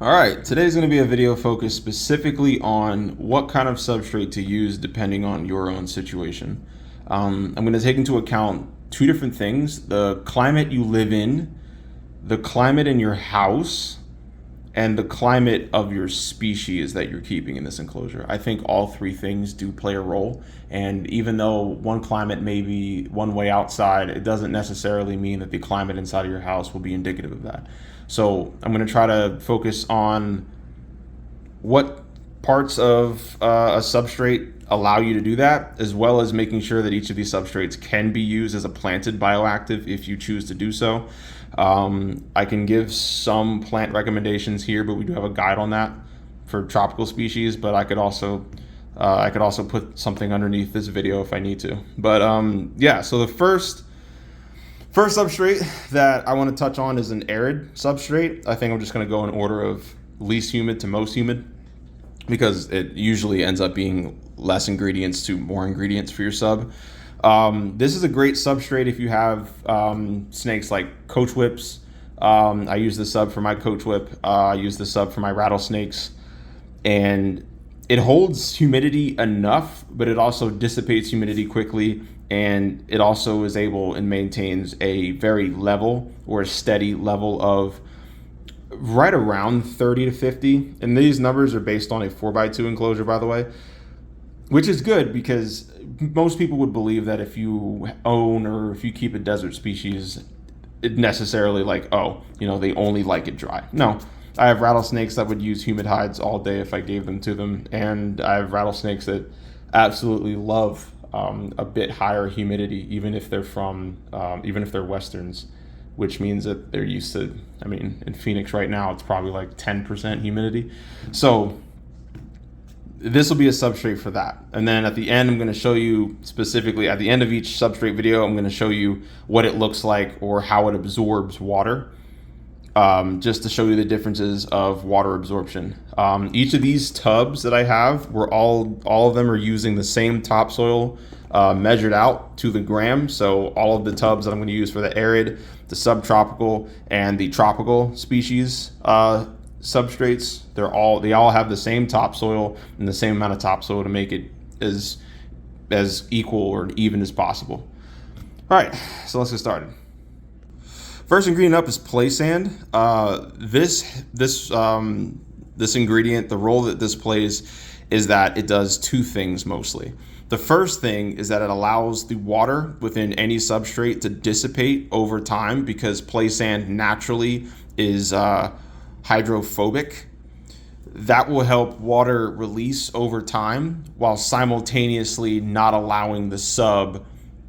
All right, today's going to be a video focused specifically on what kind of substrate to use depending on your own situation. I'm going to take into account two different things: the climate you live in, the climate in your house, and the climate of your species that you're keeping in this enclosure. I think all three things do play a role. And even though one climate may be one way outside, it doesn't necessarily mean that the climate inside of your house will be indicative of that. So I'm going to try to focus on what parts of a substrate allow you to do that, as well as making sure that each of these substrates can be used as a planted bioactive if you choose to do so. I can give some plant recommendations here, but we do have a guide on that for tropical species. But I could also put something underneath this video if I need to. But yeah, so the first substrate that I want to touch on is an arid substrate. I think I'm just going to go in order of least humid to most humid, because it usually ends up being less ingredients to more ingredients for your sub. This is a great substrate if you have snakes like coach whips. I use the sub for my coach whip. I use the sub for my rattlesnakes. And it holds humidity enough, but it also dissipates humidity quickly. And it also is able and maintains a very level or a steady level of right around 30 to 50. And these numbers are based on a 4x2 enclosure, by the way, which is good because most people would believe that if you own or if you keep a desert species, it necessarily they only like it dry. No, I have rattlesnakes that would use humid hides all day if I gave them to them. And I have rattlesnakes that absolutely love a bit higher humidity, even if they're westerns, which means that they're used to, in Phoenix right now, it's probably like 10% humidity. So this will be a substrate for that. And then at the end, I'm going to show you specifically at the end of each substrate video, I'm going to show you what it looks like or how it absorbs water, just to show you the differences of water absorption. Each of these tubs that I have, all of them are using the same topsoil measured out to the gram. So all of the tubs that I'm going to use for the arid, the subtropical, and the tropical species substrates, they all have the same topsoil and the same amount of topsoil to make it as equal or even as possible. All right, so let's get started. First ingredient up is play sand. This ingredient, the role that this plays is that it does two things mostly. The first thing is that it allows the water within any substrate to dissipate over time, because play sand naturally is hydrophobic. That will help water release over time while simultaneously not allowing the sub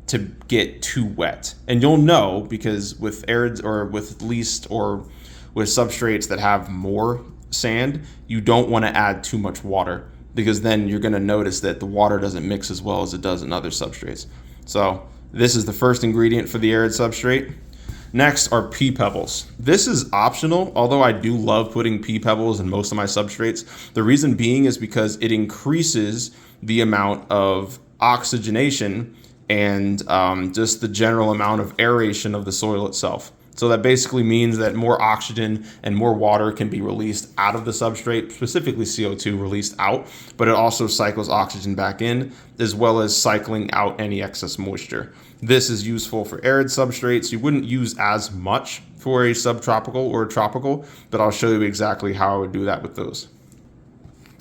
to get too wet. And you'll know, because with arids or with least or with substrates that have more sand, you don't want to add too much water, because then you're going to notice that the water doesn't mix as well as it does in other substrates. So this is the first ingredient for the arid substrate. Next are pea pebbles. This is optional, although I do love putting pea pebbles in most of my substrates. The reason being is because it increases the amount of oxygenation and just the general amount of aeration of the soil itself. So that basically means that more oxygen and more water can be released out of the substrate, specifically CO2 released out, but it also cycles oxygen back in, as well as cycling out any excess moisture. This is useful for arid substrates. You wouldn't use as much for a subtropical or a tropical, but I'll show you exactly how I would do that with those.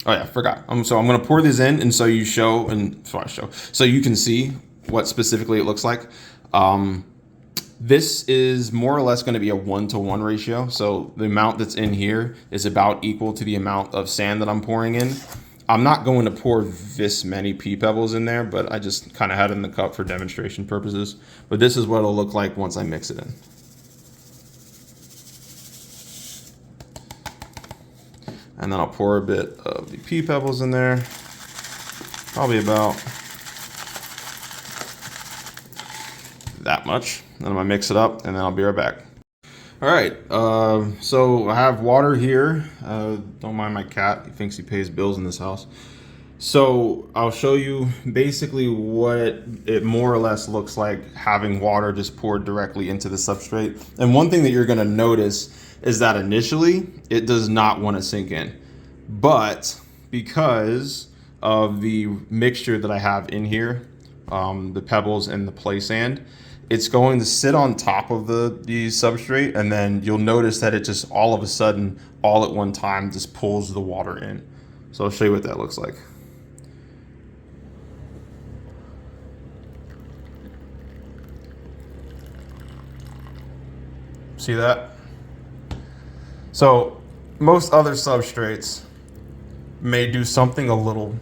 Oh yeah, forgot. So I'm going to pour these in, and so you can see what specifically it looks like. This is more or less going to be a 1-to-1 ratio. So the amount that's in here is about equal to the amount of sand that I'm pouring in. I'm not going to pour this many pea pebbles in there, but I just kind of had it in the cup for demonstration purposes. But this is what it'll look like once I mix it in. And then I'll pour a bit of the pea pebbles in there, probably about that much. Then I'm gonna mix it up, and then I'll be right back. All right, so I have water here. Don't mind my cat, he thinks he pays bills in this house. So I'll show you basically what it more or less looks like having water just poured directly into the substrate. And one thing that you're gonna notice is that initially it does not want to sink in. But because of the mixture that I have in here, the pebbles and the play sand, it's going to sit on top of the substrate, and then you'll notice that it just all of a sudden, all at one time, just pulls the water in. So I'll show you what that looks like. See that? So most other substrates may do something a little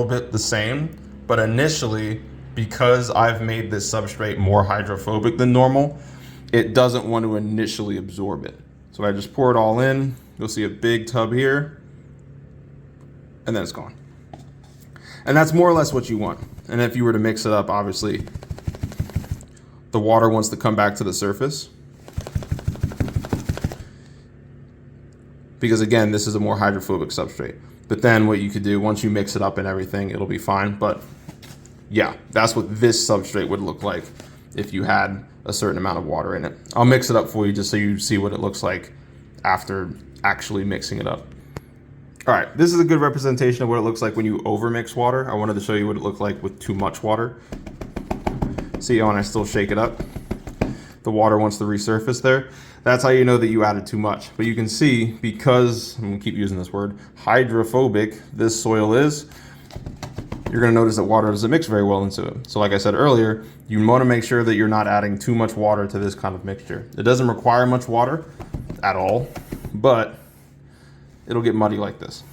bit the same, but initially, because I've made this substrate more hydrophobic than normal, it doesn't want to initially absorb it. So I just pour it all in. You'll see a big tub here, and then it's gone. And that's more or less what you want. And if you were to mix it up, obviously, the water wants to come back to the surface. Because again, this is a more hydrophobic substrate. But then what you could do, once you mix it up and everything, it'll be fine. But yeah, that's what this substrate would look like if you had a certain amount of water in it. I'll mix it up for you just so you see what it looks like after actually mixing it up. All right, this is a good representation of what it looks like when you overmix water. I wanted to show you what it looked like with too much water. See how when I still shake it up, the water wants to resurface there. That's how you know that you added too much. But you can see, because, I'm gonna keep using this word, hydrophobic this soil is, you're gonna notice that water doesn't mix very well into it. So like I said earlier, you wanna make sure that you're not adding too much water to this kind of mixture. It doesn't require much water at all, but it'll get muddy like this.